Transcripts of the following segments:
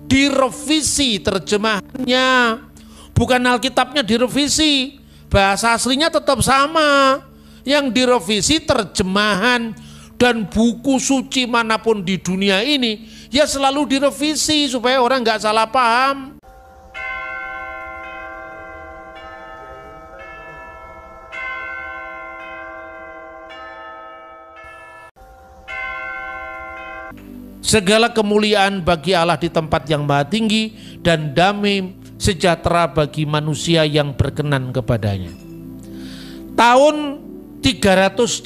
direvisi terjemahannya. Bukan Alkitabnya direvisi, bahasa aslinya tetap sama. Yang direvisi terjemahan, dan buku suci manapun di dunia ini ya selalu direvisi supaya orang nggak salah paham. Segala kemuliaan bagi Allah di tempat yang maha tinggi, dan damai sejahtera bagi manusia yang berkenan kepadanya. Tahun 380,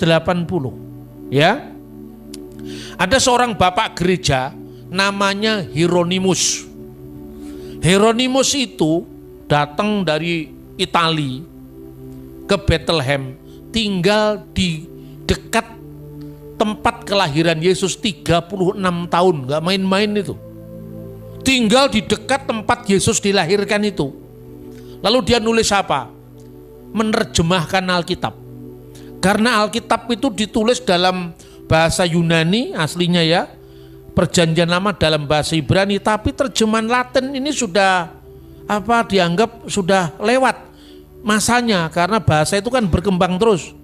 ya, ada seorang bapak gereja namanya Hieronymus. Hieronymus itu datang dari Italia ke Bethlehem, tinggal di dekat tempat kelahiran Yesus 36 tahun, gak main-main itu. Tinggal di dekat tempat Yesus dilahirkan itu. Lalu dia nulis apa? Menerjemahkan Alkitab. Karena Alkitab itu ditulis dalam bahasa Yunani aslinya ya, Perjanjian Lama dalam bahasa Ibrani, tapi terjemahan Latin ini sudah dianggap sudah lewat masanya, karena bahasa itu kan berkembang terus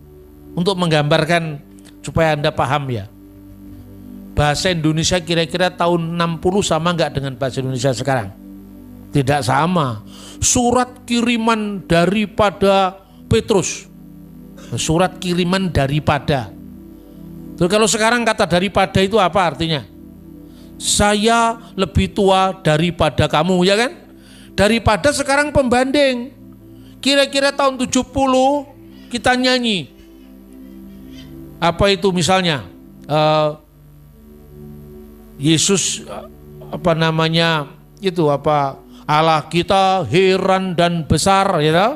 untuk menggambarkan supaya Anda paham ya. Bahasa Indonesia kira-kira tahun 60 sama enggak dengan bahasa Indonesia sekarang? Tidak sama. Surat kiriman daripada Petrus. Surat kiriman daripada. Terus kalau sekarang kata daripada itu apa artinya? Saya lebih tua daripada kamu, ya kan? Daripada sekarang pembanding. Kira-kira tahun 70 kita nyanyi. Apa itu misalnya? Yesus Allah kita heran dan besar, ya tahu?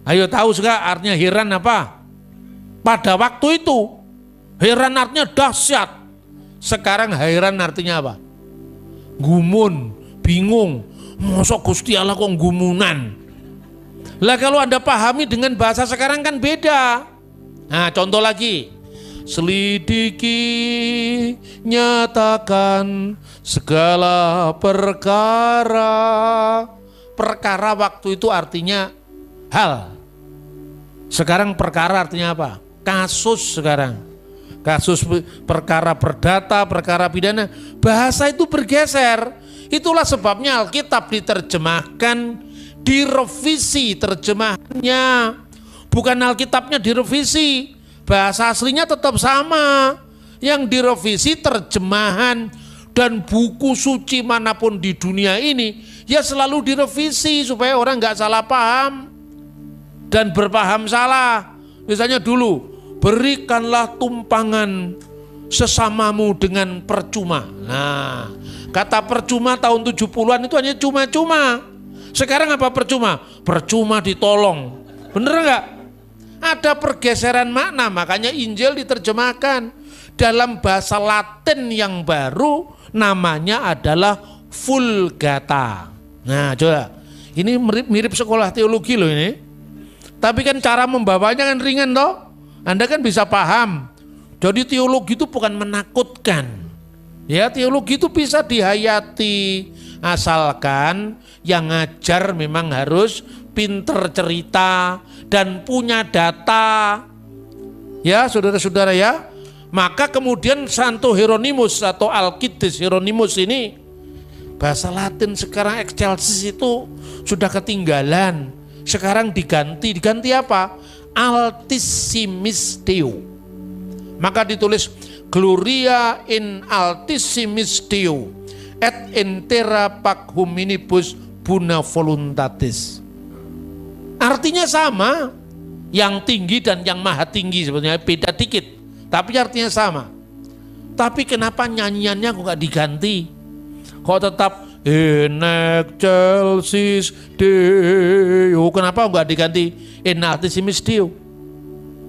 Ayo tahu juga artinya heran apa? Pada waktu itu heran artinya dahsyat. Sekarang heran artinya apa? Gumun, bingung. Mosok Gusti Allah kok gumunan? Lah kalau Anda pahami dengan bahasa sekarang kan beda. Nah, contoh lagi. Selidiki, nyatakan segala perkara. Perkara waktu itu artinya hal. Sekarang perkara artinya apa? Kasus sekarang. Kasus, perkara perdata, perkara pidana. Bahasa itu bergeser. Itulah sebabnya Alkitab diterjemahkan, direvisi terjemahannya. Bukan Alkitabnya direvisi, bahasa aslinya tetap sama. Yang direvisi terjemahan, dan buku suci manapun di dunia ini ya selalu direvisi supaya orang nggak salah paham dan berpaham salah. Misalnya dulu, berikanlah tumpangan sesamamu dengan percuma. Nah, kata percuma tahun 70-an itu hanya cuma-cuma. Sekarang apa percuma? Percuma ditolong. Bener nggak? Ada pergeseran makna, makanya Injil diterjemahkan dalam bahasa Latin yang baru, namanya adalah Vulgata. Nah, coba, ini mirip sekolah teologi loh ini. Tapi kan cara membawanya kan ringan toh. Anda kan bisa paham. Jadi teologi itu bukan menakutkan. Ya, teologi itu bisa dihayati, asalkan yang ngajar memang harus pinter cerita dan punya data. Ya, saudara-saudara ya. Maka kemudian Santo Hieronymus atau Alkitis Hieronymus ini, bahasa Latin sekarang excelsis itu sudah ketinggalan. Sekarang diganti apa? Altissimis Deo. Maka ditulis Gloria in Altissimis Deo et intera pac hominibus buna voluntatis. Artinya sama, yang tinggi dan yang maha tinggi, sebenarnya beda dikit, tapi artinya sama. Tapi kenapa nyanyiannya kok gak diganti? Kok tetap in excelsis Deo? Kenapa gak diganti in altissimis Deo?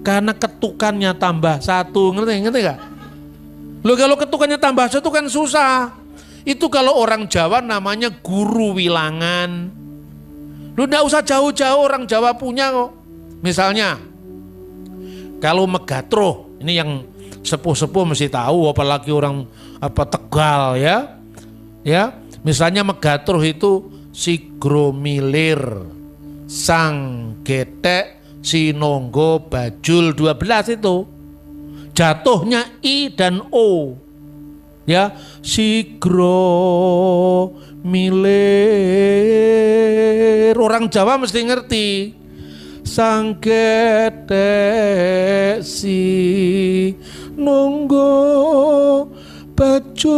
Karena ketukannya tambah satu, ngerti gak? Loh, kalau ketukannya tambah satu kan susah. Itu kalau orang Jawa namanya guru wilangan. Lu gak usah jauh-jauh, orang Jawa punya kok. Misalnya, kalau Megatro, ini yang sepuh-sepuh mesti tahu, apalagi orang Tegal ya. Ya, Misalnya Megatruh itu Sigromilir, Sang Getek, Sinonggo, Bajul, 12 itu. Jatuhnya I dan O. Ya, Sigromilir. Orang Jawa mesti ngerti. Sang Getek, Sinonggo, Bajul.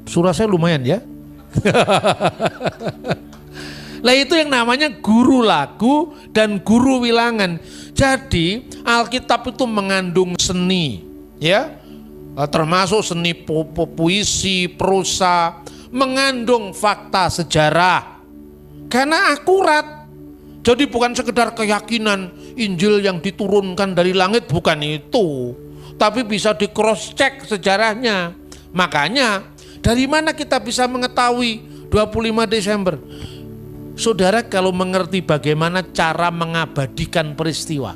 Surah saya lumayan ya. Lah itu yang namanya guru lagu dan guru wilangan. Jadi Alkitab itu mengandung seni, ya, termasuk seni puisi, prosa, mengandung fakta sejarah. Karena akurat. Jadi bukan sekedar keyakinan Injil yang diturunkan dari langit, bukan itu. Tapi bisa di cross check sejarahnya. Makanya dari mana kita bisa mengetahui 25 Desember? Saudara kalau mengerti bagaimana cara mengabadikan peristiwa,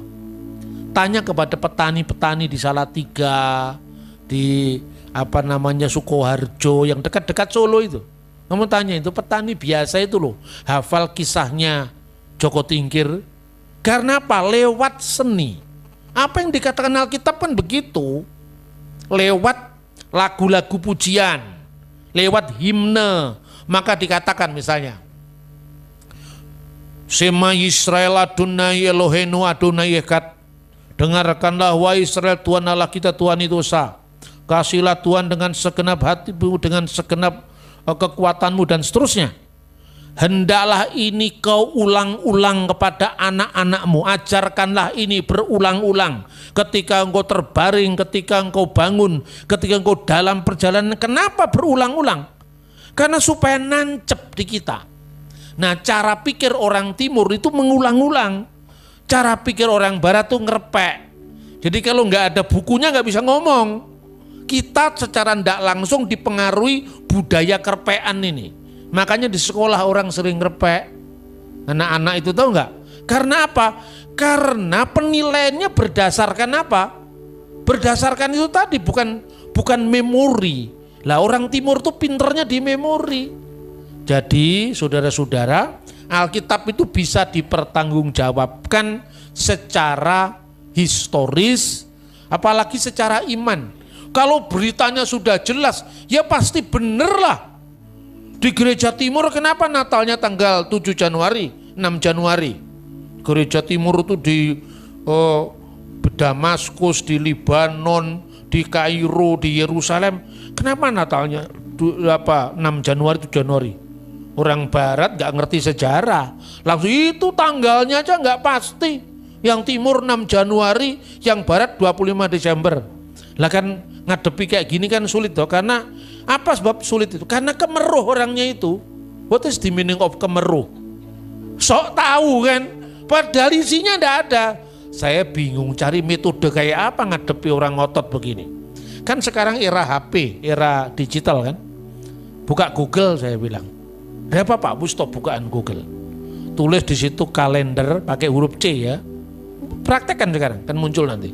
tanya kepada petani-petani di Salatiga, di Sukoharjo yang dekat-dekat Solo itu. Kamu tanya itu petani biasa itu loh, hafal kisahnya Joko Tingkir. Karena apa? Lewat seni. Apa yang dikatakan Alkitab kan begitu. Lewat lagu-lagu pujian, lewat himne. Maka dikatakan misalnya, Shema Yisrael Adonai Eloheinu Adonai Echad. Dengarkanlah wahai Israel, Tuhan Allah kita Tuhan itu esa. Kasihlah Tuhan dengan segenap hatimu, dengan segenap kekuatanmu, dan seterusnya. Hendaklah ini kau ulang-ulang kepada anak-anakmu. Ajarkanlah ini berulang-ulang. Ketika engkau terbaring, ketika engkau bangun, ketika engkau dalam perjalanan. Kenapa berulang-ulang? Karena supaya nancep di kita. Nah, cara pikir orang timur itu mengulang-ulang. Cara pikir orang barat itu ngerepek. Jadi kalau nggak ada bukunya nggak bisa ngomong. Kita secara tidak langsung dipengaruhi budaya kerpean ini. Makanya di sekolah orang sering ngerepek. Anak-anak itu tahu nggak? Karena apa? Karena penilaiannya berdasarkan apa? Berdasarkan itu tadi, bukan memori. Lah orang timur tuh pinternya di memori. Jadi saudara-saudara, Alkitab itu bisa dipertanggungjawabkan secara historis, apalagi secara iman. Kalau beritanya sudah jelas, ya pasti bener lah. Di gereja timur kenapa Natalnya tanggal 7 Januari, 6 Januari? Gereja timur itu di Damaskus, di Libanon, di Kairo, di Yerusalem. Kenapa Natalnya 6 Januari, 7 Januari? Orang barat gak ngerti sejarah. Langsung itu tanggalnya aja gak pasti. Yang timur 6 Januari, yang barat 25 Desember. Lah kan ngadepi kayak gini kan sulit toh, karena apa sebab sulit itu? Karena kemeruh orangnya itu. What is the meaning of kemeruh? Sok tahu kan, padahal isinya enggak ada. Saya bingung cari metode kayak apa ngadepi orang ngotot begini. Kan sekarang era HP, era digital kan. Buka Google saya bilang. Berapa Pak Busto bukaan Google? Tulis di situ kalender pakai huruf C ya. Praktekkan sekarang, kan muncul nanti.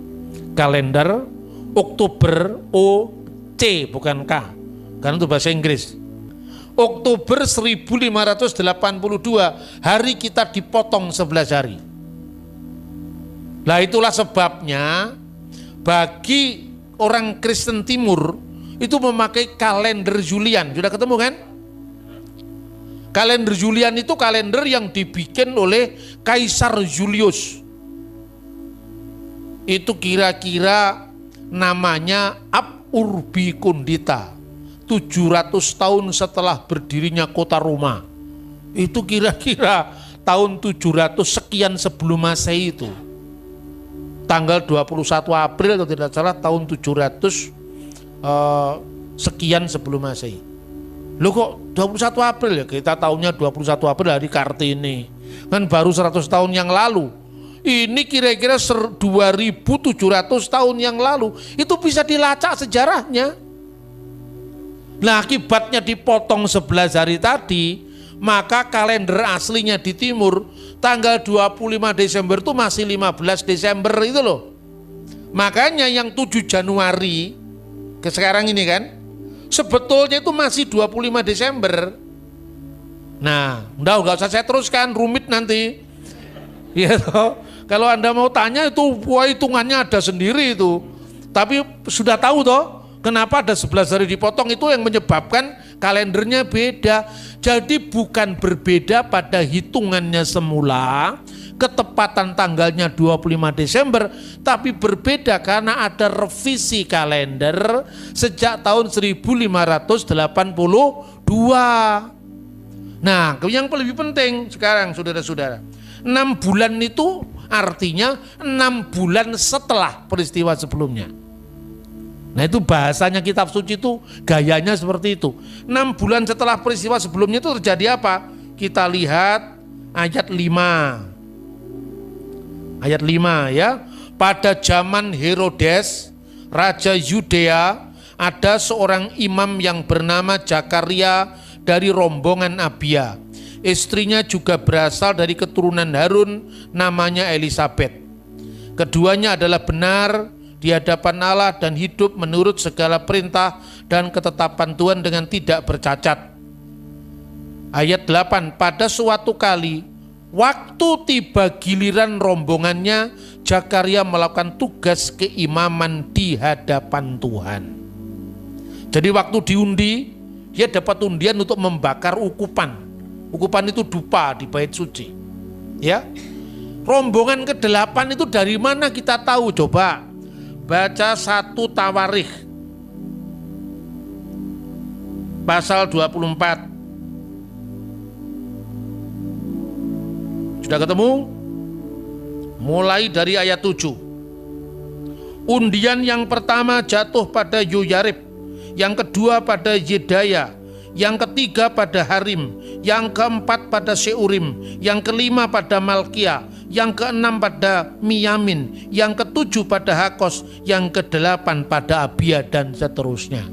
Kalender Oktober O C bukan K. Karena itu bahasa Inggris. Oktober 1582 hari kita dipotong 11 hari. Nah itulah sebabnya bagi orang Kristen Timur itu memakai kalender Julian. Sudah ketemu kan? Kalender Julian itu kalender yang dibikin oleh Kaisar Julius. Itu kira-kira namanya Ab Urbi Condita. 700 tahun setelah berdirinya kota Roma. Itu kira-kira tahun 700 sekian sebelum Masehi itu. Tanggal 21 April atau tidak salah tahun 700 sekian sebelum Masehi. Loh kok 21 April ya? Kita tahunnya 21 April hari Kartini. Kan baru 100 tahun yang lalu. Ini kira-kira 2700 tahun yang lalu. Itu bisa dilacak sejarahnya. Nah akibatnya dipotong 11 hari tadi, maka kalender aslinya di timur tanggal 25 Desember itu masih 15 Desember itu loh. Makanya yang 7 Januari ke sekarang ini kan. Sebetulnya itu masih 25 Desember. Nah, nggak usah saya teruskan, rumit nanti. Ya toh. Kalau Anda mau tanya itu wah, hitungannya ada sendiri itu. Tapi sudah tahu toh, kenapa ada 11 hari dipotong, itu yang menyebabkan kalendernya beda. Jadi bukan berbeda pada hitungannya semula, ketepatan tanggalnya 25 Desember, tapi berbeda karena ada revisi kalender sejak tahun 1582. Nah, yang lebih penting sekarang saudara-saudara, 6 bulan itu artinya 6 bulan setelah peristiwa sebelumnya. Nah, itu bahasanya kitab suci itu gayanya seperti itu. 6 bulan setelah peristiwa sebelumnya itu terjadi apa? Kita lihat ayat 5. Ayat 5 ya. Pada zaman Herodes, Raja Yudea, ada seorang imam yang bernama Zakaria dari rombongan Abia. Istrinya juga berasal dari keturunan Harun, namanya Elisabet. Keduanya adalah benar di hadapan Allah dan hidup menurut segala perintah dan ketetapan Tuhan dengan tidak bercacat. Ayat 8, pada suatu kali, waktu tiba giliran rombongannya, Zakaria melakukan tugas keimaman di hadapan Tuhan. Jadi waktu diundi, dia dapat undian untuk membakar ukupan. Ukupan itu dupa di bait suci. Ya. Rombongan ke-8 itu dari mana kita tahu? Coba baca 1 Tawarikh pasal 24. Sudah ketemu? Mulai dari ayat 7. Undian yang pertama jatuh pada Yoyarib, yang kedua pada Yedaya, yang ketiga pada Harim, yang keempat pada Seurim, yang kelima pada Malkia, yang keenam pada Miyamin, yang ketujuh pada Hakos, yang kedelapan pada Abia, dan seterusnya.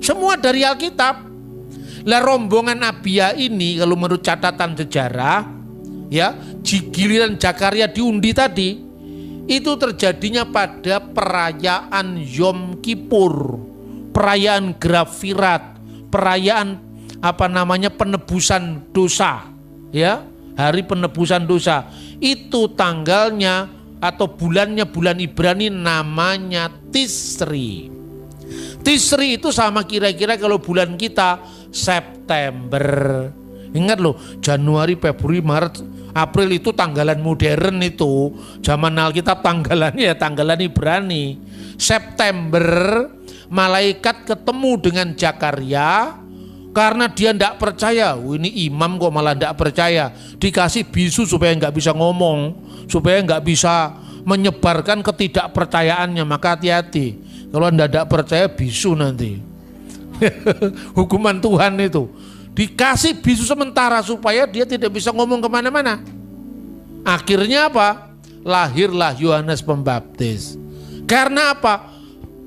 Semua dari Alkitab. Lah rombongan Abia ini kalau menurut catatan sejarah, ya, giliran Zakaria diundi tadi, itu terjadinya pada perayaan Yom Kippur, perayaan Grafirat, perayaan penebusan dosa, ya, hari penebusan dosa. Itu tanggalnya atau bulannya bulan Ibrani namanya Tisri. Tisri itu sama kira-kira kalau bulan kita September. Ingat loh, Januari, Februari, Maret, April itu tanggalan modern itu. Zaman Alkitab tanggalannya ya tanggalan Ibrani. September malaikat ketemu dengan Zakaria karena dia tidak percaya. Ini imam kok malah tidak percaya. Dikasih bisu supaya nggak bisa ngomong, supaya nggak bisa menyebarkan ketidakpercayaannya. Maka hati-hati, kalau Anda tidak percaya bisu nanti. Hukuman Tuhan itu. Dikasih bisu sementara supaya dia tidak bisa ngomong kemana-mana. Akhirnya apa? Lahirlah Yohanes Pembaptis. Karena apa?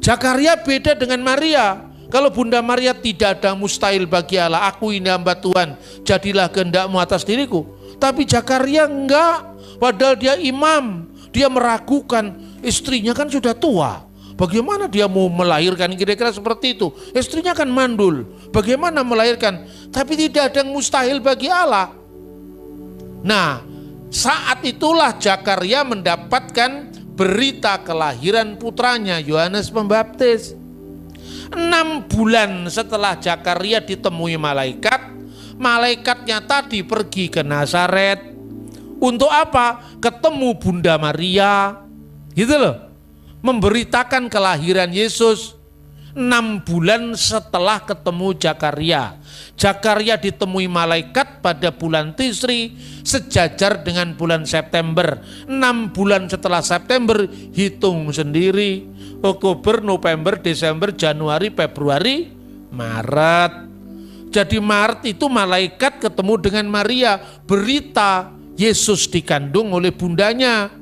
Zakaria beda dengan Maria. Kalau Bunda Maria tidak ada mustahil bagi Allah. Aku ini hamba Tuhan, jadilah kehendakmu atas diriku. Tapi Zakaria enggak. Padahal dia imam. Dia meragukan. Istrinya kan sudah tua. Bagaimana dia mau melahirkan? Kira-kira seperti itu. Istrinya kan mandul. Bagaimana melahirkan? Tapi tidak ada yang mustahil bagi Allah. Nah, saat itulah Zakaria mendapatkan berita kelahiran putranya Yohanes Pembaptis. 6 bulan setelah Zakaria ditemui malaikat, malaikatnya tadi pergi ke Nazaret. Untuk apa? Ketemu Bunda Maria, gitu loh. Memberitakan kelahiran Yesus. 6 bulan setelah ketemu Zakaria. Zakaria ditemui malaikat pada bulan Tisri, sejajar dengan bulan September. 6 bulan setelah September, hitung sendiri. Oktober, November, Desember, Januari, Februari, Maret. Jadi Maret itu malaikat ketemu dengan Maria. Berita Yesus dikandung oleh bundanya.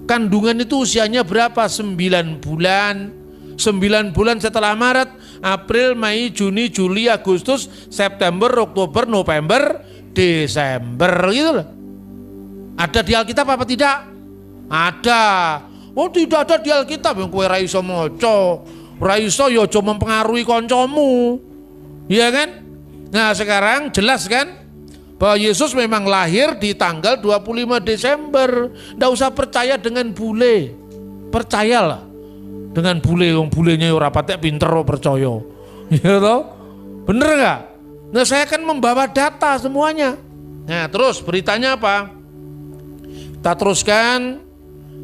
Kandungan itu usianya berapa? 9 bulan. 9 bulan setelah Maret, April, Mei, Juni, Juli, Agustus, September, Oktober, November, Desember, gitu loh. Ada di Alkitab apa tidak? Ada. Oh, tidak ada di Alkitab yang kowe ra iso maca. Ora iso ya aja mempengaruhi kancamu. Iya kan? Nah, sekarang jelas kan bahwa Yesus memang lahir di tanggal 25 Desember. Nggak usah percaya dengan bule. Percayalah dengan bule, wong bulenya ora patek pinter percaya. Ya toh? Bener nggak? Nah, saya akan membawa data semuanya. Nah, terus beritanya apa? Kita teruskan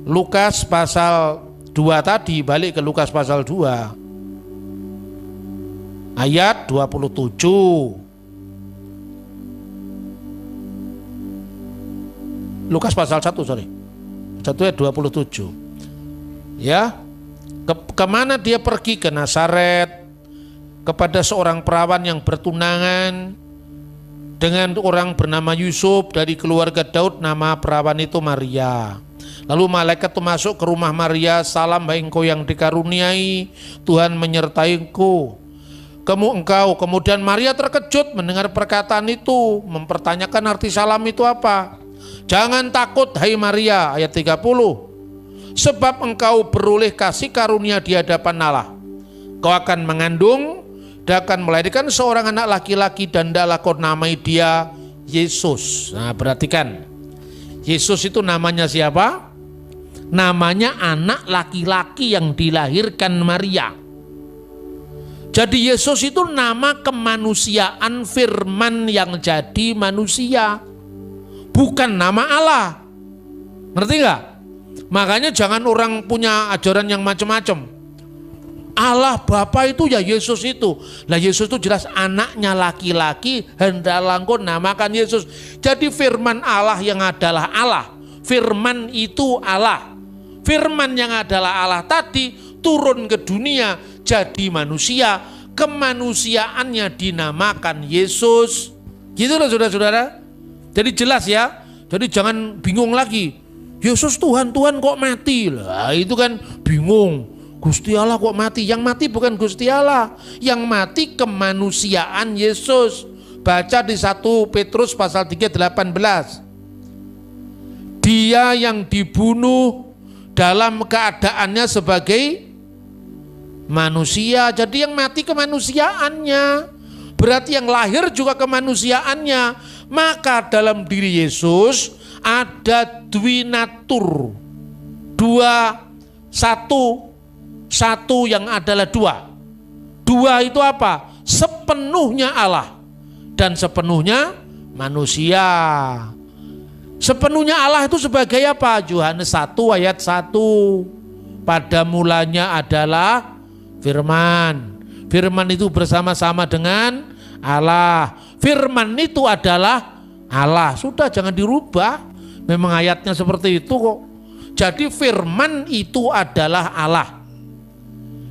Lukas pasal 2 tadi, balik ke Lukas pasal 2 ayat 27. Lukas pasal 1 sorry 1 ayat 27 ya. Kemana dia pergi? Ke Nazaret, kepada seorang perawan yang bertunangan dengan orang bernama Yusuf dari keluarga Daud, nama perawan itu Maria. Lalu malaikat itu masuk ke rumah Maria, salam hai engkau yang dikaruniai, Tuhan menyertai engkau. Kemudian Maria terkejut mendengar perkataan itu, mempertanyakan arti salam itu apa. Jangan takut hai Maria, ayat 30. Sebab engkau beroleh kasih karunia di hadapan Allah. Kau akan mengandung dan akan melahirkan seorang anak laki-laki dan hendaklah kau namai dia Yesus. Nah, perhatikan. Yesus itu namanya siapa? Namanya anak laki-laki yang dilahirkan Maria. Jadi Yesus itu nama kemanusiaan, firman yang jadi manusia. Bukan nama Allah. Ngerti gak? Makanya jangan orang punya ajaran yang macam-macam. Allah Bapa itu ya Yesus itu. Lah Yesus itu jelas anaknya laki-laki, hendaklah engkau namakan Yesus. Jadi firman Allah yang adalah Allah. Firman itu Allah. Firman yang adalah Allah tadi turun ke dunia jadi manusia. Kemanusiaannya dinamakan Yesus. Gitu loh saudara-saudara. Jadi jelas ya. Jadi jangan bingung lagi. Yesus Tuhan kok mati? Lah itu kan bingung. Gusti Allah kok mati? Yang mati bukan Gusti Allah, yang mati kemanusiaan Yesus. Baca di 1 Petrus pasal 3:18. Dia yang dibunuh dalam keadaannya sebagai manusia. Jadi yang mati kemanusiaannya, berarti yang lahir juga kemanusiaannya. Maka dalam diri Yesus ada dwinatur, satu yang adalah dua. Dua itu apa? Sepenuhnya Allah dan sepenuhnya manusia. Sepenuhnya Allah itu sebagai apa? Yohanes 1 ayat 1. Pada mulanya adalah firman. Firman itu bersama-sama dengan Allah. Firman itu adalah Allah. Sudah, jangan dirubah. Memang ayatnya seperti itu kok. Jadi firman itu adalah Allah.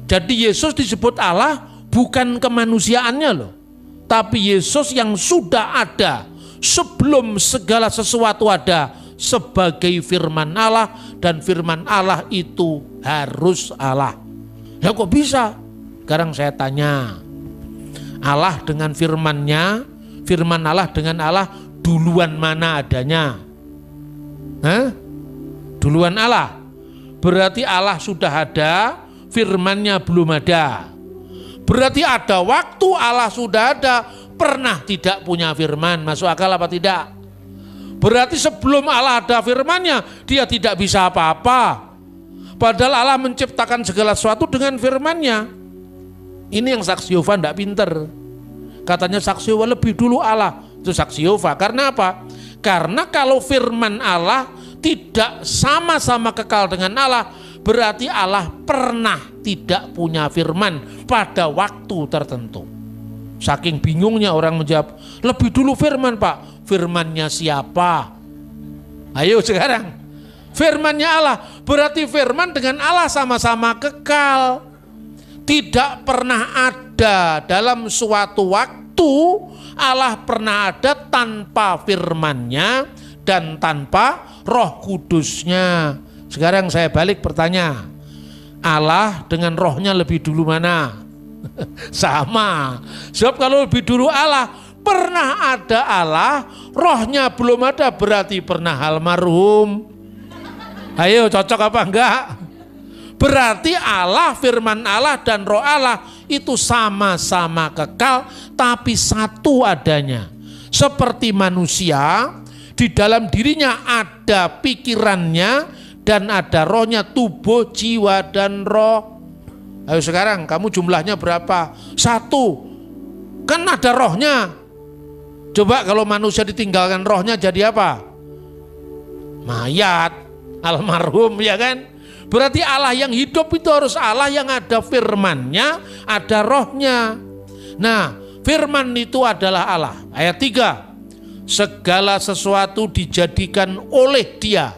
Jadi Yesus disebut Allah bukan kemanusiaannya loh, tapi Yesus yang sudah ada sebelum segala sesuatu ada sebagai firman Allah, dan firman Allah itu harus Allah. Ya kok bisa? Sekarang saya tanya, Allah dengan firman-Nya, firman Allah dengan Allah, duluan mana adanya? Hah? Duluan Allah. Berarti Allah sudah ada, firman-Nya belum ada. Berarti ada waktu Allah sudah ada, pernah tidak punya firman. Masuk akal apa tidak? Berarti sebelum Allah ada firman-Nya, dia tidak bisa apa-apa. Padahal Allah menciptakan segala sesuatu dengan firman-Nya. Ini yang saksi Yehova tidak pinter. Katanya saksi Yehova lebih dulu Allah. Itu saksi Yehova. Karena apa? Karena kalau firman Allah tidak sama-sama kekal dengan Allah, berarti Allah pernah tidak punya firman pada waktu tertentu. Saking bingungnya orang menjawab, lebih dulu firman Pak. Firman-Nya siapa? Ayo sekarang. Firman-Nya Allah. Berarti firman dengan Allah sama-sama kekal. Tidak pernah ada dalam suatu waktu Allah pernah ada tanpa firman-Nya dan tanpa Roh Kudus-Nya. Sekarang saya balik bertanya, Allah dengan rohnya lebih dulu mana? Sama. Sebab kalau lebih dulu Allah, pernah ada Allah, rohnya belum ada, berarti pernah almarhum. Ayo cocok apa enggak? Berarti Allah, firman Allah dan roh Allah itu sama-sama kekal tapi satu adanya. Seperti manusia, di dalam dirinya ada pikirannya dan ada rohnya, tubuh, jiwa, dan roh. Ayo sekarang kamu jumlahnya berapa? Satu. Kan ada rohnya. Coba kalau manusia ditinggalkan rohnya jadi apa? Mayat, almarhum, ya kan? Berarti Allah yang hidup itu harus Allah yang ada firman-Nya, ada rohnya. Nah, firman itu adalah Allah. Ayat 3. Segala sesuatu dijadikan oleh Dia.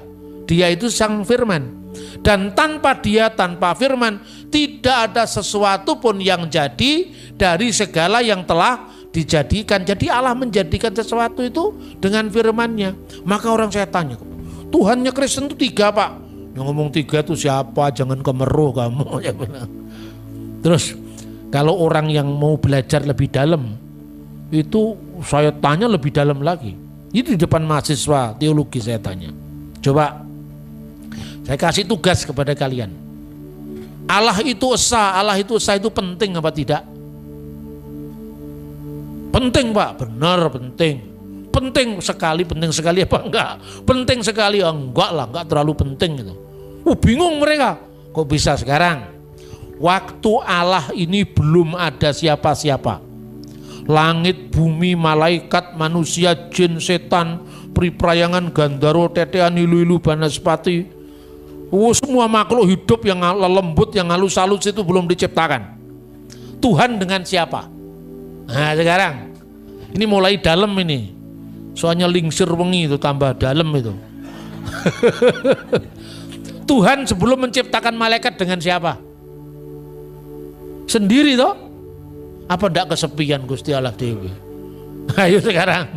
Dia itu sang firman. Dan tanpa Dia, tanpa firman, tidak ada sesuatu pun yang jadi dari segala yang telah dijadikan. Jadi Allah menjadikan sesuatu itu dengan firman-Nya. Maka orang saya tanya, Tuhannya Kristen itu 3 Pak. Yang ngomong 3 itu siapa? Jangan kemeruh kamu. Terus kalau orang yang mau belajar lebih dalam, itu saya tanya lebih dalam lagi. Itu di depan mahasiswa teologi saya tanya. Coba saya kasih tugas kepada kalian. Allah itu esa, Allah itu esa itu penting apa tidak? Penting Pak, benar penting. Penting sekali apa enggak? Penting sekali, enggak lah, enggak terlalu penting gitu. Bingung mereka, kok bisa sekarang? Waktu Allah ini belum ada siapa-siapa. Langit, bumi, malaikat, manusia, jin, setan, priprayangan, gandaro, tetean, ilu-ilu, banaspati. Semua makhluk hidup yang lembut, yang halus-halus itu belum diciptakan. Tuhan dengan siapa? Nah sekarang, ini mulai dalam ini. Soalnya lingsir wengi itu tambah dalam itu. Tuhan sebelum menciptakan malaikat dengan siapa? Sendiri toh? Apa ndak kesepian Gusti Allah Dewi? Ayo sekarang.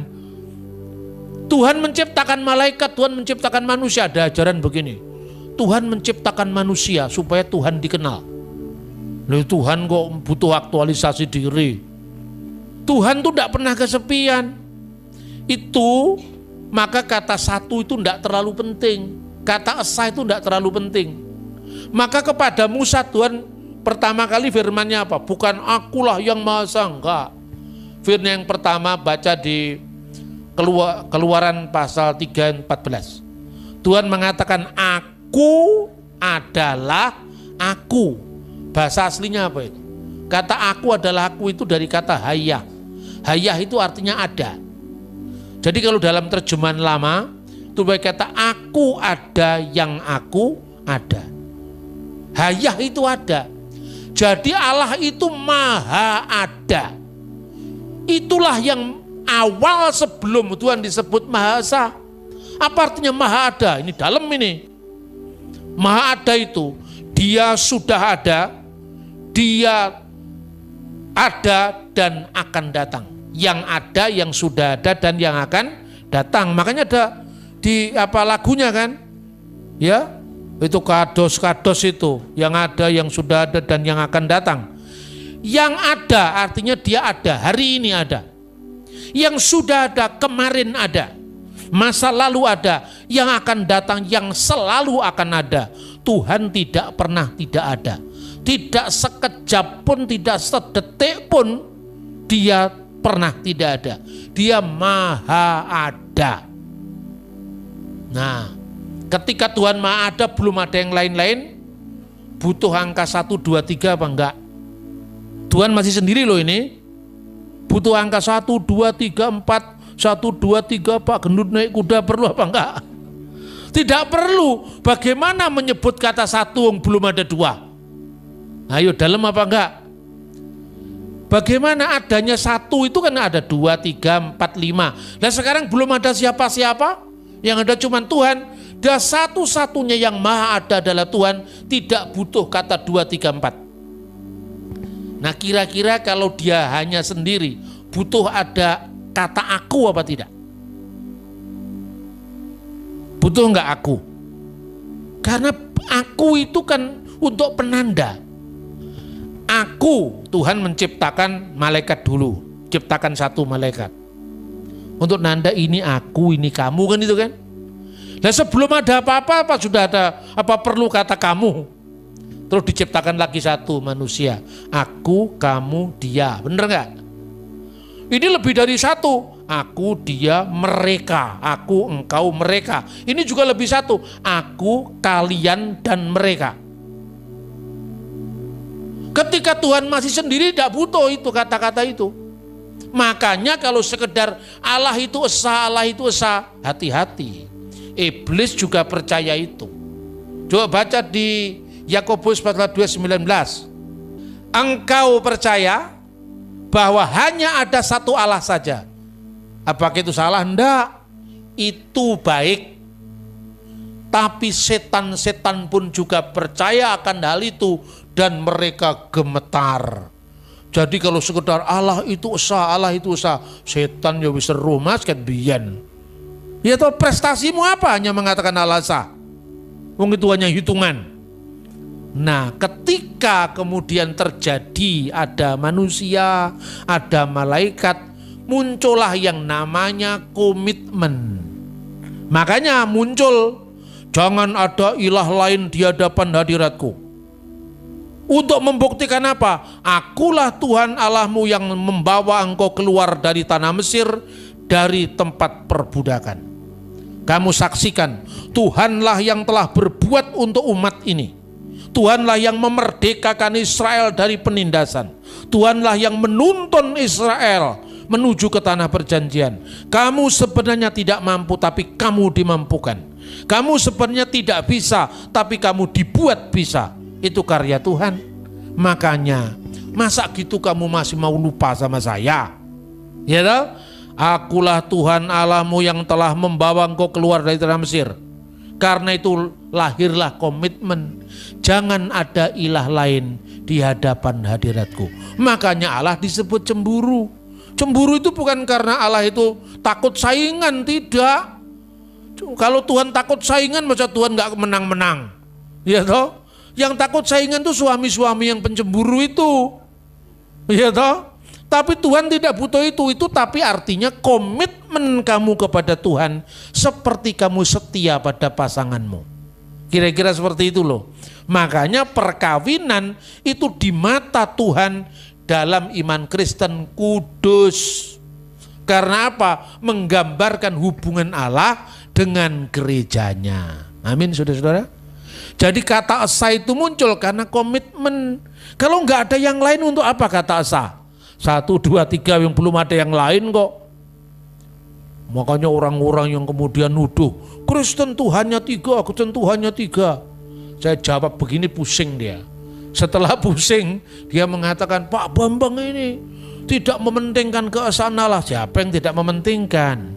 Tuhan menciptakan malaikat, Tuhan menciptakan manusia. Ada ajaran begini. Tuhan menciptakan manusia supaya Tuhan dikenal. Lalu Tuhan kok butuh aktualisasi diri. Tuhan tuh ndak pernah kesepian. Itu maka kata satu itu tidak terlalu penting, kata esa itu tidak terlalu penting. Maka kepada Musa Tuhan pertama kali firman-Nya apa? Bukan akulah yang maha esa, enggak. Firman yang pertama baca di Keluaran pasal 3:14. Tuhan mengatakan aku adalah aku. Bahasa aslinya apa itu? Kata aku adalah aku itu dari kata hayah. Hayah itu artinya ada. Jadi kalau dalam terjemahan lama itu kata aku ada yang aku ada. Hayah itu ada. Jadi Allah itu maha ada. Itulah yang awal sebelum Tuhan disebut maha esa. Apa artinya maha ada? Ini dalam ini. Maha ada itu dia sudah ada, dia ada dan akan datang. Yang ada, yang sudah ada, dan yang akan datang. Makanya ada di apa lagunya kan? Ya, itu kados-kados itu. Yang ada, yang sudah ada, dan yang akan datang. Yang ada artinya dia ada, hari ini ada. Yang sudah ada, kemarin ada. Masa lalu ada, yang akan datang, yang selalu akan ada. Tuhan tidak pernah tidak ada. Tidak sekejap pun, tidak sedetik pun dia pernah tidak ada. Dia maha ada. Nah, ketika Tuhan maha ada belum ada yang lain-lain, butuh angka 1, 2, 3 apa enggak? Tuhan masih sendiri loh ini. Butuh angka 1, 2, 3, 4, 1, 2, 3 Pak gendut naik kuda perlu apa enggak? Tidak perlu. Bagaimana menyebut kata 1 yang belum ada 2? Ayo dalam apa enggak? Bagaimana adanya 1 itu kan ada 2, 3, 4, 5. Nah sekarang belum ada siapa-siapa, yang ada cuma Tuhan. Dan satu-satunya yang maha ada adalah Tuhan. Tidak butuh kata 2, 3, 4. Nah kira-kira kalau dia hanya sendiri, butuh ada kata aku apa tidak? Butuh enggak aku? Karena aku itu kan untuk penanda. Aku, Tuhan menciptakan malaikat dulu, ciptakan 1 malaikat. Untuk nanda ini aku, ini kamu kan itu kan. Nah sebelum ada apa-apa, sudah ada apa perlu kata kamu? Terus diciptakan lagi satu manusia. Aku, kamu, dia. Bener nggak? Ini lebih dari satu. Aku, dia, mereka. Aku, engkau, mereka. Ini juga lebih satu. Aku, kalian, dan mereka. Ketika Tuhan masih sendiri tidak butuh itu kata-kata itu. Makanya kalau sekedar Allah itu esa, Allah itu esa, hati-hati. Iblis juga percaya itu. Coba baca di Yakobus 4:2-19. Engkau percaya bahwa hanya ada satu Allah saja. Apakah itu salah? Enggak. Itu baik. Tapi setan-setan pun juga percaya akan hal itu dan mereka gemetar. Jadi kalau sekedar Allah itu esa, Allah itu esa, setan ya wis seru mas kan biyen. Ya toh prestasimu apa hanya mengatakan Allah esa? Wong itu hanya hitungan. Nah, ketika kemudian terjadi ada manusia, ada malaikat, muncullah yang namanya komitmen. Makanya muncul, jangan ada ilah lain di hadapan hadiratku. Untuk membuktikan apa? Akulah Tuhan Allahmu yang membawa engkau keluar dari tanah Mesir, dari tempat perbudakan. Kamu saksikan, Tuhanlah yang telah berbuat untuk umat ini. Tuhanlah yang memerdekakan Israel dari penindasan. Tuhanlah yang menuntun Israel menuju ke tanah perjanjian. Kamu sebenarnya tidak mampu, tapi kamu dimampukan. Kamu sebenarnya tidak bisa, tapi kamu dibuat bisa. Itu karya Tuhan. Makanya, masa gitu kamu masih mau lupa sama saya? Ya toh? Akulah Tuhan Allahmu yang telah membawa engkau keluar dari tanah Mesir. Karena itu lahirlah komitmen. Jangan ada ilah lain di hadapan hadiratku. Makanya Allah disebut cemburu. Cemburu itu bukan karena Allah itu takut saingan, tidak. Kalau Tuhan takut saingan, masa Tuhan gak menang-menang? Ya toh? Yang takut saingan itu suami-suami yang pencemburu itu. Ya toh? Tapi Tuhan tidak butuh itu tapi artinya komitmen kamu kepada Tuhan seperti kamu setia pada pasanganmu. Kira-kira seperti itu loh. Makanya perkawinan itu di mata Tuhan dalam iman Kristen kudus. Karena apa? Menggambarkan hubungan Allah dengan gerejanya. Amin saudara-saudara. Jadi kata esa itu muncul karena komitmen. Kalau nggak ada yang lain untuk apa kata esa? 1, 2, 3 yang belum ada yang lain kok. Makanya orang-orang yang kemudian nuduh Kristen Tuhannya 3, Kristen Tuhannya 3. Saya jawab begini, pusing dia. Setelah pusing dia mengatakan, Pak Bambang ini tidak mementingkan keesaan Allah. Siapa yang tidak mementingkan?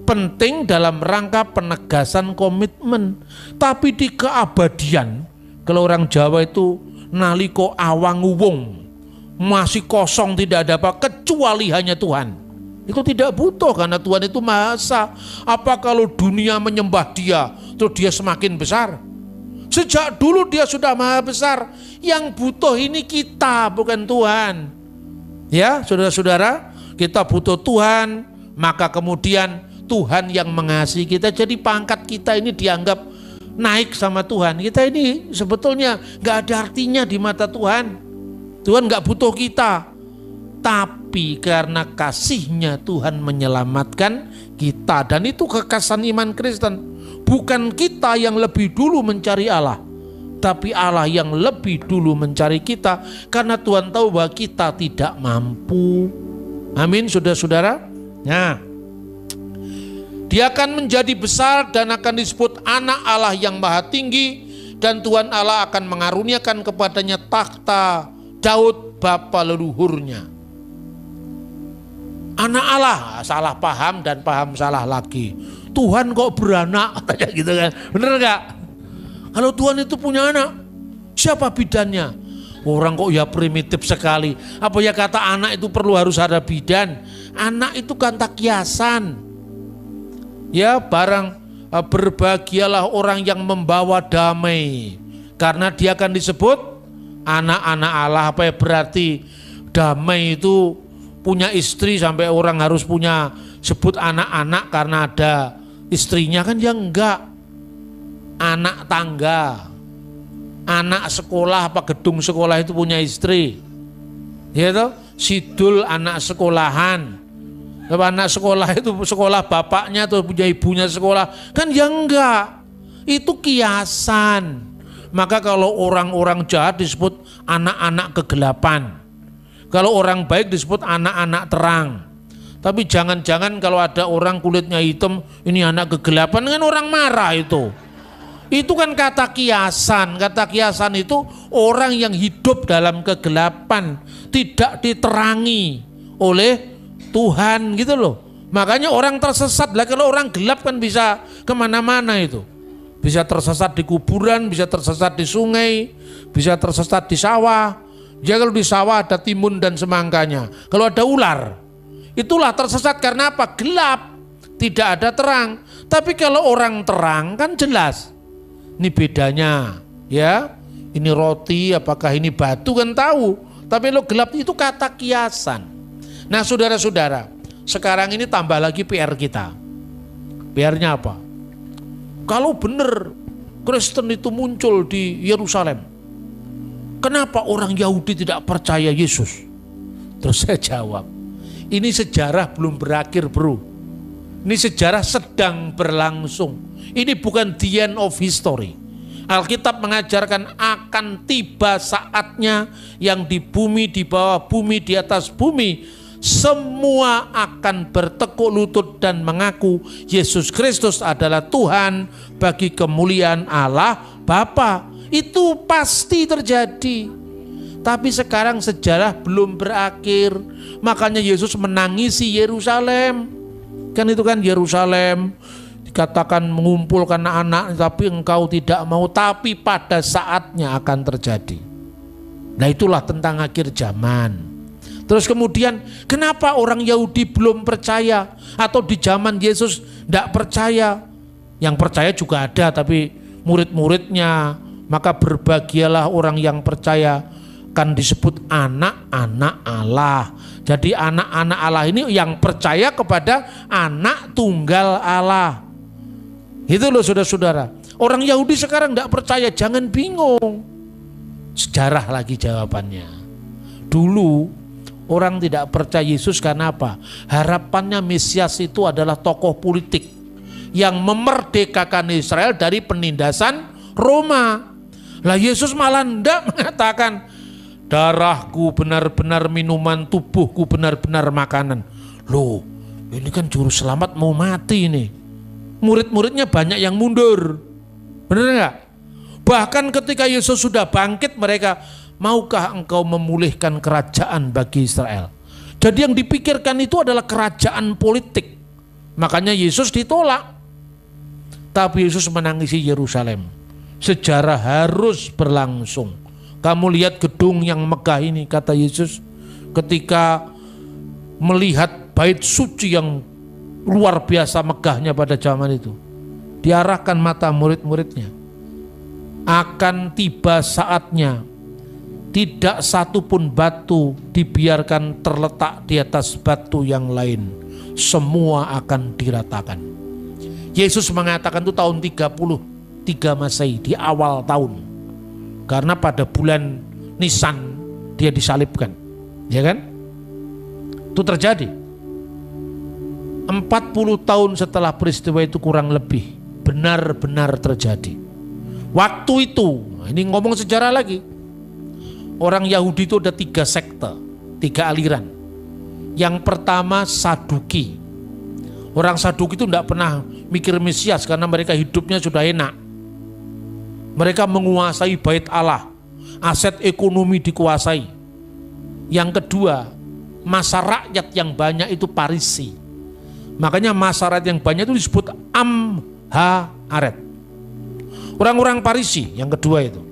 Penting dalam rangka penegasan komitmen. Tapi di keabadian, kalau orang Jawa itu naliko awang wong, masih kosong, tidak ada apa kecuali hanya Tuhan. Itu tidak butuh karena Tuhan itu Maha Esa. Apa kalau dunia menyembah dia terus dia semakin besar? Sejak dulu dia sudah Maha Besar. Yang butuh ini kita, bukan Tuhan. Ya saudara-saudara, kita butuh Tuhan. Maka kemudian Tuhan yang mengasihi kita. Jadi pangkat kita ini dianggap naik sama Tuhan. Kita ini sebetulnya gak ada artinya di mata Tuhan. Tuhan gak butuh kita, tapi karena kasihnya Tuhan menyelamatkan kita. Dan itu kekasan iman Kristen. Bukan kita yang lebih dulu mencari Allah, tapi Allah yang lebih dulu mencari kita. Karena Tuhan tahu bahwa kita tidak mampu. Amin saudara-saudara. Nah, dia akan menjadi besar dan akan disebut anak Allah yang maha tinggi. Dan Tuhan Allah akan mengaruniakan kepadanya takhta Daud bapa leluhurnya. Anak Allah, salah paham dan paham salah lagi. Tuhan kok beranak, kayak gitu kan? Bener nggak? Kalau Tuhan itu punya anak, siapa bidannya? Orang kok ya primitif sekali. Apa ya kata anak itu perlu harus ada bidan? Anak itu kan tak kiasan. Ya barang berbahagialah orang yang membawa damai, karena dia akan disebut anak-anak Allah. Apa ya berarti damai itu punya istri sampai orang harus punya sebut anak-anak karena ada istrinya? Kan ya enggak. Anak tangga. anak sekolah apa gedung sekolah itu punya istri. Ya toh, sidul anak sekolahan. Anak sekolah itu sekolah bapaknya atau punya ibunya sekolah. Kan ya enggak. Itu kiasan. Maka kalau orang-orang jahat disebut anak-anak kegelapan. Kalau orang baik disebut anak-anak terang. Tapi jangan-jangan kalau ada orang kulitnya hitam, ini anak kegelapan, kan orang marah itu. Itu kan kata kiasan. Kata kiasan itu orang yang hidup dalam kegelapan, tidak diterangi oleh Tuhan gitu loh. Makanya orang tersesat lah. Kalau orang gelap kan bisa kemana-mana itu. Bisa tersesat di kuburan, bisa tersesat di sungai, bisa tersesat di sawah. Ya kalau di sawah ada timun dan semangkanya. Kalau ada ular, itulah tersesat karena apa? Gelap, tidak ada terang. Tapi kalau orang terang kan jelas. Ini bedanya, ya. Ini roti, apakah ini batu kan tahu. Tapi lo gelap itu kata kiasan. Nah saudara-saudara, sekarang ini tambah lagi PR kita. PR-nya apa? Kalau benar Kristen itu muncul di Yerusalem, kenapa orang Yahudi tidak percaya Yesus? Terus saya jawab, ini sejarah belum berakhir bro. Ini sejarah sedang berlangsung. Ini bukan the end of history. Alkitab mengajarkan akan tiba saatnya yang di bumi, di bawah bumi, di atas bumi, semua akan bertekuk lutut dan mengaku Yesus Kristus adalah Tuhan bagi kemuliaan Allah Bapa. Itu pasti terjadi. Tapi sekarang sejarah belum berakhir. Makanya Yesus menangisi Yerusalem. Kan itu kan Yerusalem dikatakan mengumpulkan anak-anak, tapi engkau tidak mau, tapi pada saatnya akan terjadi. Nah itulah tentang akhir zaman. Terus kemudian kenapa orang Yahudi belum percaya atau di zaman Yesus tidak percaya? Yang percaya juga ada tapi murid-muridnya. Maka berbahagialah orang yang percaya, kan disebut anak-anak Allah. Jadi anak-anak Allah ini yang percaya kepada anak tunggal Allah. Itu loh saudara-saudara. Orang Yahudi sekarang tidak percaya, jangan bingung. Sejarah lagi jawabannya. Dulu orang tidak percaya Yesus karena apa? Harapannya Mesias itu adalah tokoh politik yang memerdekakan Israel dari penindasan Roma. Lah Yesus malah tidak mengatakan darahku benar-benar minuman, tubuhku benar-benar makanan. Loh, ini kan juru selamat mau mati nih. Murid-muridnya banyak yang mundur. Benar enggak? Bahkan ketika Yesus sudah bangkit, mereka, maukah engkau memulihkan kerajaan bagi Israel? Jadi yang dipikirkan itu adalah kerajaan politik. Makanya Yesus ditolak. Tapi Yesus menangisi Yerusalem. Sejarah harus berlangsung. Kamu lihat gedung yang megah ini, kata Yesus, ketika melihat bait suci yang luar biasa megahnya pada zaman itu, diarahkan mata murid-muridnya. Akan tiba saatnya tidak satu pun batu dibiarkan terletak di atas batu yang lain. Semua akan diratakan. Yesus mengatakan itu tahun 33 Masehi, di awal tahun. Karena pada bulan Nisan dia disalibkan. Ya kan? Itu terjadi. 40 tahun setelah peristiwa itu kurang lebih benar-benar terjadi. Waktu itu, ini ngomong sejarah lagi. Orang Yahudi itu ada 3 sekte, 3 aliran. Yang pertama Saduki. Orang Saduki itu tidak pernah mikir Mesias karena mereka hidupnya sudah enak. Mereka menguasai bait Allah, aset ekonomi dikuasai. Yang kedua, masa rakyat yang banyak itu Parisi. Makanya masa rakyat yang banyak itu disebut Amharet. Orang-orang Parisi yang kedua itu.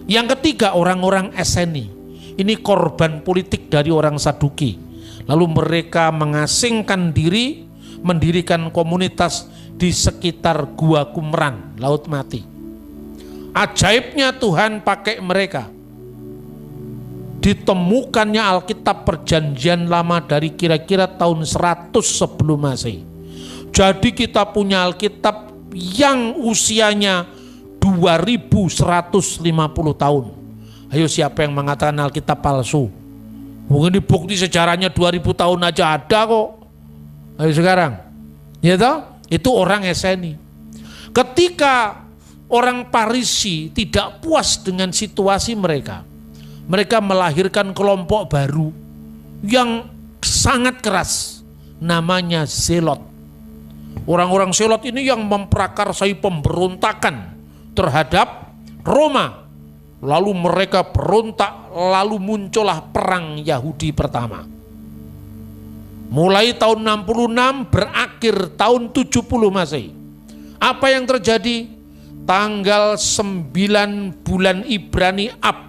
Yang ketiga orang-orang Eseni. Ini korban politik dari orang Saduki. Lalu mereka mengasingkan diri, mendirikan komunitas di sekitar Gua Qumran, Laut Mati. Ajaibnya Tuhan pakai mereka. Ditemukannya Alkitab Perjanjian Lama dari kira-kira tahun 100 sebelum Masehi. Jadi kita punya Alkitab yang usianya 2150 tahun. Ayo, siapa yang mengatakan Alkitab palsu? Mungkin dibukti sejarahnya 2000 tahun aja ada kok. Ayo sekarang, ya toh? Itu orang Eseni. Ketika orang Parisi tidak puas dengan situasi mereka, mereka melahirkan kelompok baru yang sangat keras, namanya Zelot. Orang-orang Zelot ini yang memprakarsai pemberontakan terhadap Roma. Lalu mereka berontak, lalu muncullah perang Yahudi pertama. Mulai tahun 66 berakhir tahun 70 Masehi. Apa yang terjadi? Tanggal 9 bulan Ibrani Ab,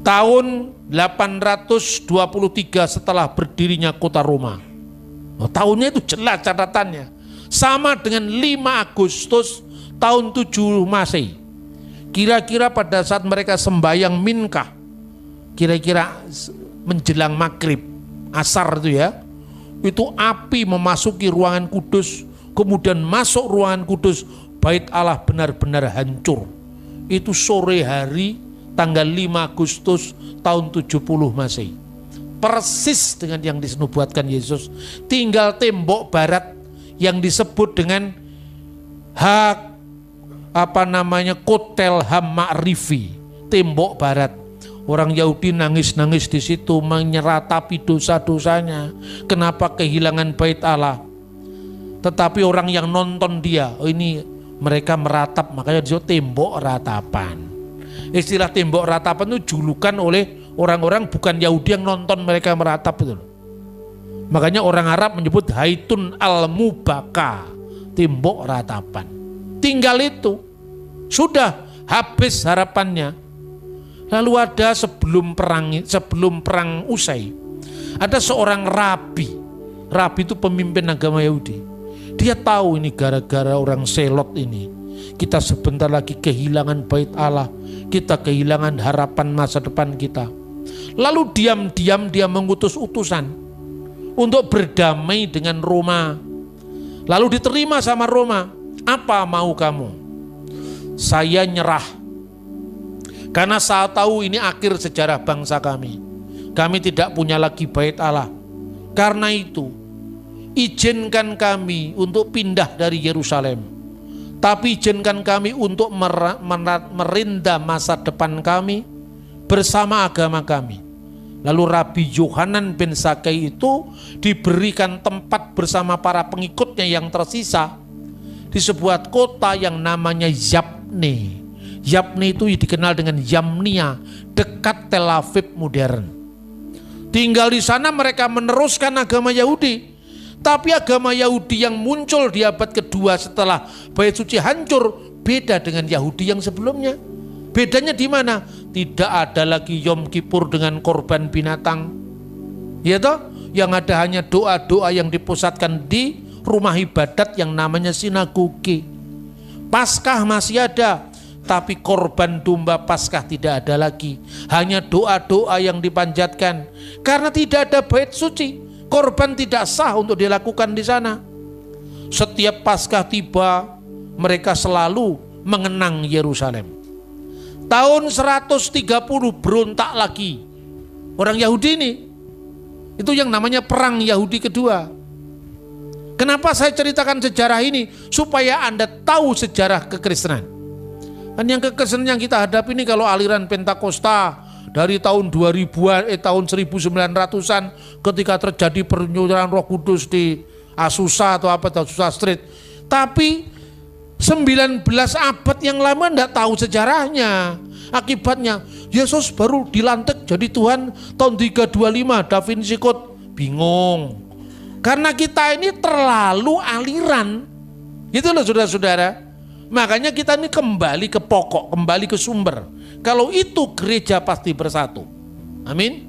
tahun 823 setelah berdirinya kota Roma. Tahunnya itu jelas catatannya. Sama dengan 5 Agustus tahun 7 Masehi. Kira-kira pada saat mereka sembahyang Minkah, kira-kira menjelang maghrib, asar itu ya, itu api memasuki ruangan kudus, kemudian masuk ruangan kudus, bait Allah benar-benar hancur. Itu sore hari tanggal 5 Agustus tahun 70 Masehi. Persis dengan yang dinubuatkan Yesus. Tinggal tembok barat yang disebut dengan Kotel Ham-Ma'rifi, tembok barat. Orang Yahudi nangis-nangis di situ, menyeratapi dosa-dosanya. Kenapa kehilangan bait Allah? Tetapi orang yang nonton dia, ini mereka meratap, makanya disebut tembok ratapan. Istilah tembok ratapan itu julukan oleh orang-orang bukan Yahudi yang nonton mereka meratap itu. Makanya orang Arab menyebut Haitun al-Mubaka, tembok ratapan. Tinggal itu, sudah habis harapannya. Lalu ada sebelum perang usai, ada seorang rabi. Rabi itu pemimpin agama Yahudi. Dia tahu ini gara-gara orang Zelot ini, kita sebentar lagi kehilangan bait Allah, kita kehilangan harapan masa depan kita. Lalu diam-diam dia mengutus utusan untuk berdamai dengan Roma. Lalu diterima sama Roma. Apa mau kamu? Saya nyerah. Karena saya tahu ini akhir sejarah bangsa kami. Kami tidak punya lagi bait Allah. Karena itu, izinkan kami untuk pindah dari Yerusalem. Tapi izinkan kami untuk merinda masa depan kami bersama agama kami. Lalu Rabi Yohanan bin Zakkai itu diberikan tempat bersama para pengikutnya yang tersisa di sebuah kota yang namanya Yapne. Yapne itu dikenal dengan Yamnia, dekat Tel Aviv modern. Tinggal di sana mereka meneruskan agama Yahudi. Tapi agama Yahudi yang muncul di abad kedua setelah bait suci hancur beda dengan Yahudi yang sebelumnya. Bedanya di mana? Tidak ada lagi Yom Kippur dengan korban binatang. Ya toh? Yang ada hanya doa-doa yang dipusatkan di rumah ibadat yang namanya sinagoge. Paskah masih ada, tapi korban domba Paskah tidak ada lagi. Hanya doa-doa yang dipanjatkan. Karena tidak ada bait suci, korban tidak sah untuk dilakukan di sana. Setiap Paskah tiba, mereka selalu mengenang Yerusalem. Tahun 130 berontak lagi orang Yahudi ini. Itu yang namanya perang Yahudi kedua. Kenapa saya ceritakan sejarah ini? Supaya Anda tahu sejarah kekristenan. Dan yang kekristenan yang kita hadapi ini kalau aliran Pentakosta dari tahun 2000-an, tahun 1900-an ketika terjadi penyuluran Roh Kudus di Azusa atau Azusa Street. Tapi 19 abad yang lama enggak tahu sejarahnya. Akibatnya Yesus baru dilantik jadi Tuhan tahun 325, Da Vinci Code. Bingung. Karena kita ini terlalu aliran. Gitu loh saudara-saudara. Makanya kita ini kembali ke pokok, kembali ke sumber. Kalau itu gereja pasti bersatu. Amin.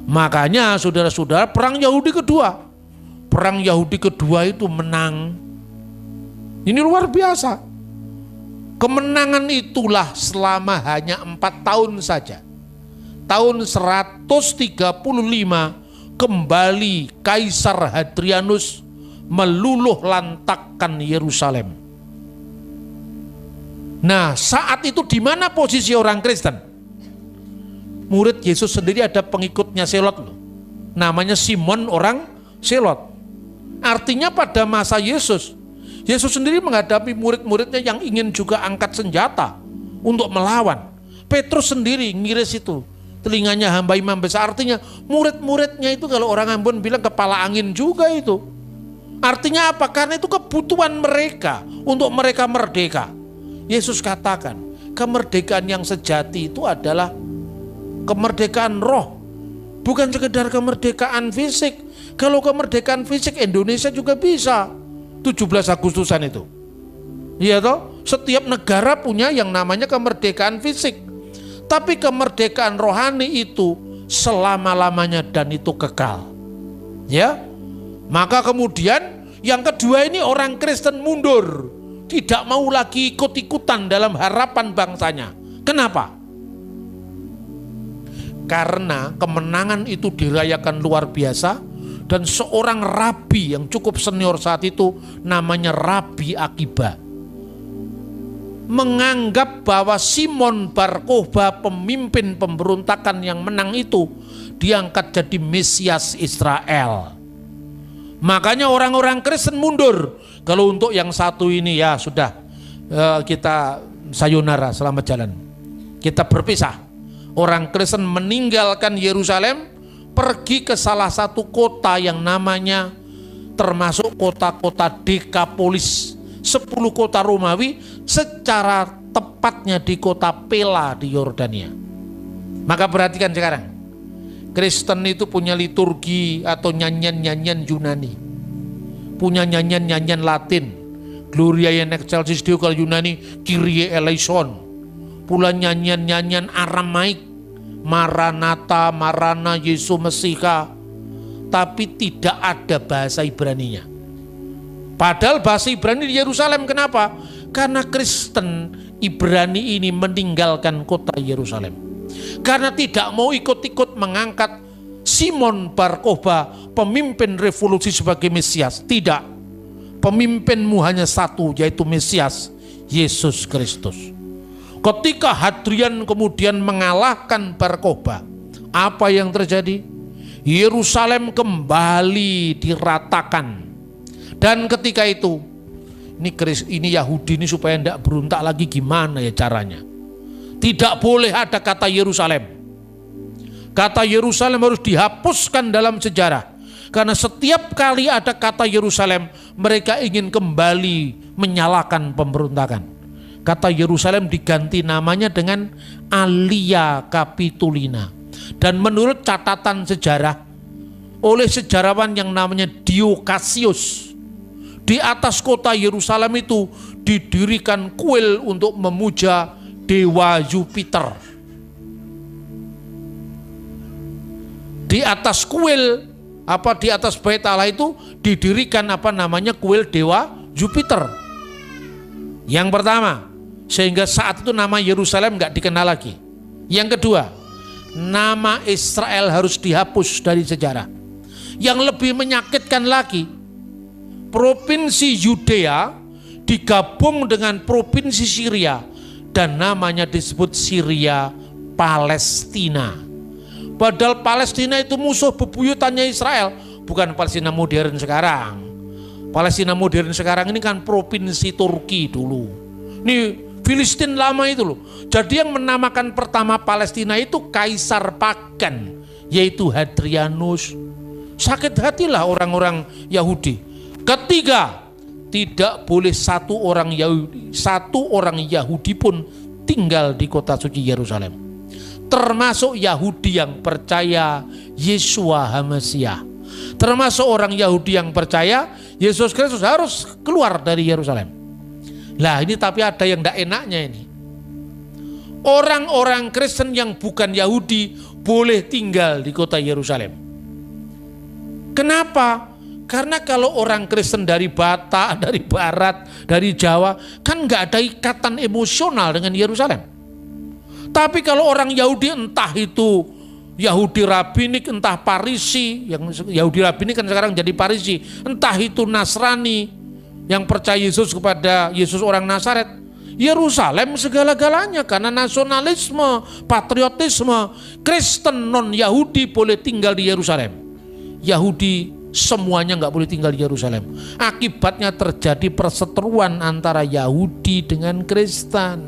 Makanya saudara-saudara, perang Yahudi kedua. Perang Yahudi kedua itu menang. Ini luar biasa. Kemenangan itulah selama hanya 4 tahun saja. Tahun 135 kembali Kaisar Hadrianus meluluh lantakkan Yerusalem. Nah, saat itu di mana posisi orang Kristen? Murid Yesus sendiri ada pengikutnya Selot loh. Namanya Simon orang Selot. Artinya pada masa Yesus sendiri menghadapi murid-muridnya yang ingin juga angkat senjata untuk melawan. Petrus sendiri ngiris itu, telinganya hamba imam besar. Artinya murid-muridnya itu kalau orang Ambon bilang kepala angin juga itu. Artinya apa? Karena itu kebutuhan mereka untuk mereka merdeka. Yesus katakan, kemerdekaan yang sejati itu adalah kemerdekaan roh, bukan sekedar kemerdekaan fisik. Kalau kemerdekaan fisik Indonesia juga bisa 17 Agustusan itu. Iya toh? Setiap negara punya yang namanya kemerdekaan fisik. Tapi kemerdekaan rohani itu selama-lamanya dan itu kekal. Ya. Maka kemudian yang kedua ini orang Kristen mundur. Tidak mau lagi ikut-ikutan dalam harapan bangsanya. Kenapa? Karena kemenangan itu dirayakan luar biasa dan seorang rabi yang cukup senior saat itu namanya Rabi Akiba menganggap bahwa Simon Bar Kokhba, pemimpin pemberontakan yang menang itu, diangkat jadi Mesias Israel. Makanya orang-orang Kristen mundur. Kalau untuk yang satu ini ya sudah, kita sayonara, selamat jalan. Kita berpisah. Orang Kristen meninggalkan Yerusalem, pergi ke salah satu kota yang namanya termasuk kota-kota Dekapolis, 10 kota Romawi, secara tepatnya di kota Pela di Yordania. Maka perhatikan sekarang, Kristen itu punya liturgi atau nyanyian-nyanyian Yunani, punya nyanyian-nyanyian Latin, Gloria in excelsis Deo, kalau Yunani Kyrie eleison, pula nyanyian-nyanyian Aramaik, Maranatha, Marana, Yesus Mesiha, tapi tidak ada bahasa Ibraninya. Padahal bahasa Ibrani di Yerusalem. Kenapa? Karena Kristen Ibrani ini meninggalkan kota Yerusalem. Karena tidak mau ikut-ikut mengangkat Simon Bar Kokhba, pemimpin revolusi, sebagai Mesias. Tidak. Pemimpinmu hanya satu, yaitu Mesias, Yesus Kristus. Ketika Hadrian kemudian mengalahkan Bar Kokhba, apa yang terjadi? Yerusalem kembali diratakan. Dan ketika itu, ini Yahudi ini supaya tidak berontak lagi, gimana ya caranya? Tidak boleh ada kata Yerusalem. Kata Yerusalem harus dihapuskan dalam sejarah. Karena setiap kali ada kata Yerusalem, mereka ingin kembali menyalakan pemberontakan. Kata Yerusalem diganti namanya dengan Alia Capitolina. Dan menurut catatan sejarah oleh sejarawan yang namanya Dio Cassius, di atas kota Yerusalem itu didirikan kuil untuk memuja dewa Jupiter. Di atas kuil, di atas bait Allah itu didirikan kuil dewa Jupiter. Yang pertama, sehingga saat itu nama Yerusalem nggak dikenal lagi. Yang kedua, nama Israel harus dihapus dari sejarah. Yang lebih menyakitkan lagi, Provinsi Yudea digabung dengan Provinsi Syria dan namanya disebut Syria Palestina. Padahal Palestina itu musuh bebuyutannya Israel, bukan Palestina modern sekarang. Palestina modern sekarang ini kan provinsi Turki dulu. Ini Filistin lama itu loh. Jadi yang menamakan pertama Palestina itu Kaisar Pagan, yaitu Hadrianus. Sakit hatilah orang-orang Yahudi. Ketiga, tidak boleh satu orang Yahudi pun tinggal di kota suci Yerusalem. Termasuk Yahudi yang percaya Yeshua HaMasiah. Termasuk orang Yahudi yang percaya Yesus Kristus harus keluar dari Yerusalem. Lah ini tapi ada yang tidak enaknya ini. Orang-orang Kristen yang bukan Yahudi boleh tinggal di kota Yerusalem. Kenapa? Karena kalau orang Kristen dari Batak, dari Barat, dari Jawa, kan nggak ada ikatan emosional dengan Yerusalem. Tapi kalau orang Yahudi, entah itu Yahudi Rabinik, entah Parisi, yang Yahudi Rabinik kan sekarang jadi Parisi, entah itu Nasrani yang percaya Yesus kepada Yesus orang Nazaret, Yerusalem segala-galanya, karena nasionalisme, patriotisme. Kristen non-Yahudi boleh tinggal di Yerusalem. Yahudi semuanya nggak boleh tinggal di Yerusalem. Akibatnya terjadi perseteruan antara Yahudi dengan Kristen.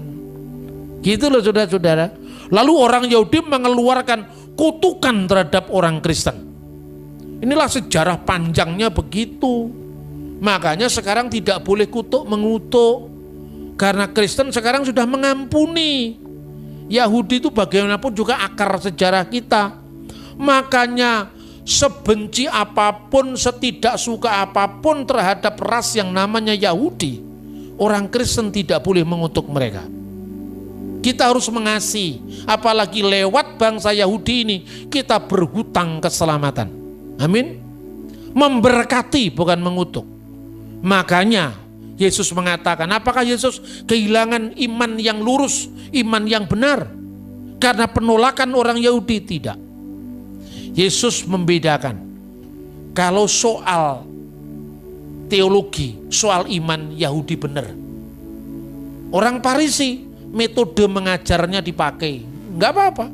Gitu loh saudara-saudara. Lalu orang Yahudi mengeluarkan kutukan terhadap orang Kristen. Inilah sejarah panjangnya begitu. Makanya sekarang tidak boleh kutuk mengutuk. Karena Kristen sekarang sudah mengampuni. Yahudi itu bagaimanapun juga akar sejarah kita. Makanya sebenci apapun, setidak suka apapun terhadap ras yang namanya Yahudi, orang Kristen tidak boleh mengutuk mereka. Kita harus mengasihi, apalagi lewat bangsa Yahudi ini kita berhutang keselamatan. Amin. Memberkati bukan mengutuk. Makanya Yesus mengatakan, apakah Yesus kehilangan iman yang lurus, iman yang benar karena penolakan orang Yahudi? Tidak. Yesus membedakan. Kalau soal teologi, soal iman, Yahudi benar. Orang Farisi, metode mengajarnya dipakai, nggak apa-apa.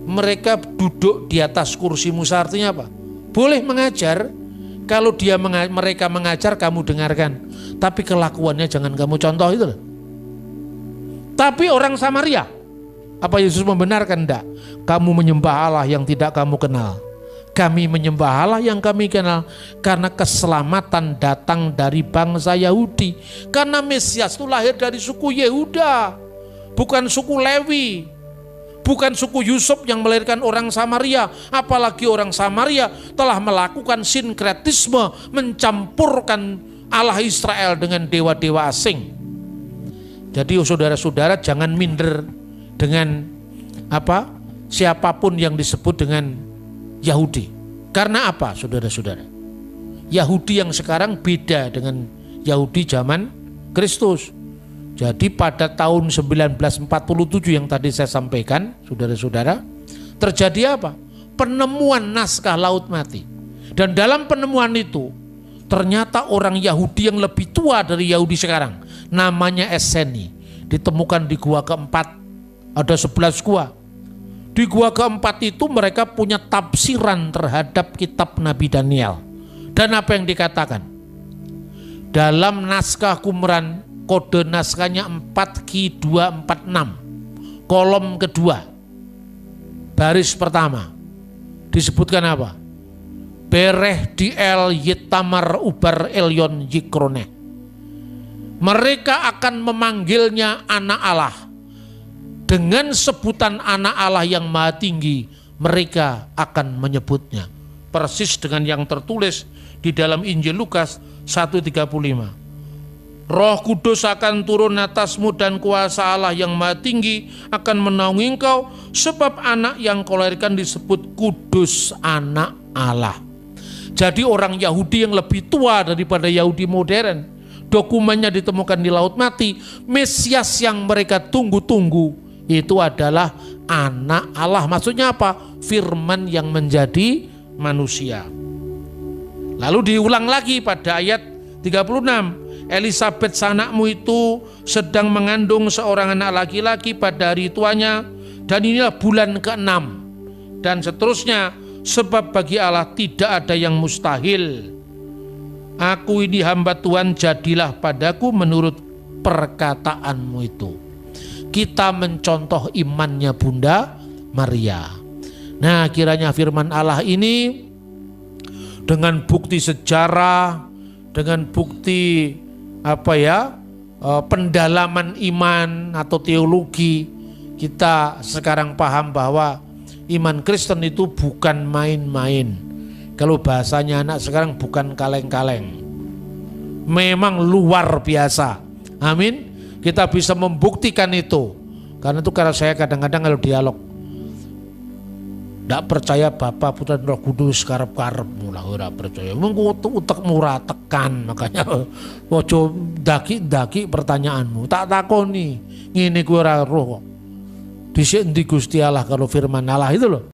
Mereka duduk di atas kursi Musa, artinya apa? Boleh mengajar. Kalau mereka mengajar, kamu dengarkan. Tapi kelakuannya jangan kamu contoh itu. Tapi orang Samaria, apa Yesus membenarkan? Enggak. Kamu menyembah Allah yang tidak kamu kenal. Kami menyembah Allah yang kami kenal. Karena keselamatan datang dari bangsa Yahudi. Karena Mesias itu lahir dari suku Yehuda, bukan suku Lewi, bukan suku Yusuf yang melahirkan orang Samaria. Apalagi orang Samaria telah melakukan sinkretisme, mencampurkan Allah Israel dengan dewa-dewa asing. Jadi saudara-saudara jangan minder dengan siapapun yang disebut dengan Yahudi. Karena apa saudara-saudara? Yahudi yang sekarang beda dengan Yahudi zaman Kristus. Jadi pada tahun 1947 yang tadi saya sampaikan, saudara-saudara, terjadi apa? Penemuan naskah Laut Mati. Dan dalam penemuan itu, ternyata orang Yahudi yang lebih tua dari Yahudi sekarang, namanya Esseni, ditemukan di gua keempat. Ada 11 gua. Di gua keempat itu mereka punya tafsiran terhadap kitab Nabi Daniel. Dan apa yang dikatakan? Dalam naskah Qumran, kode naskahnya 4Q246, kolom kedua, baris pertama, disebutkan apa? Bereh diel yitamar ubar elyon yikroneh. Mereka akan memanggilnya anak Allah. Dengan sebutan anak Allah yang maha tinggi, mereka akan menyebutnya. Persis dengan yang tertulis di dalam Injil Lukas 1:35. Roh Kudus akan turun atasmu dan kuasa Allah yang maha tinggi akan menaungi engkau, sebab anak yang kau lahirkan disebut kudus, anak Allah. Jadi orang Yahudi yang lebih tua daripada Yahudi modern, dokumennya ditemukan di Laut Mati. Mesias yang mereka tunggu-tunggu itu adalah anak Allah. Maksudnya apa? Firman yang menjadi manusia. Lalu diulang lagi pada ayat 36. Elisabet sanakmu itu sedang mengandung seorang anak laki-laki pada hari tuanya, dan inilah bulan ke-6, dan seterusnya, sebab bagi Allah tidak ada yang mustahil. Aku ini hamba Tuhan, jadilah padaku menurut perkataanmu itu. Kita mencontoh imannya Bunda Maria. Nah, kiranya firman Allah ini dengan bukti sejarah, dengan bukti pendalaman iman atau teologi, kita sekarang paham bahwa iman Kristen itu bukan main-main. Kalau bahasanya anak sekarang, bukan kaleng-kaleng. Memang luar biasa. Amin. Kita bisa membuktikan itu. Karena itu kalau saya kadang-kadang kalau dialog, tidak percaya Bapa, Putra, dan Roh Kudus karep-karep mulah ora percaya. Utek murah tekan, makanya ojo daki-daki pertanyaanmu. Tak takoni ngene kuwi ora roh kok. Dhisik endi Gusti Allah kalau firman Allah itu loh.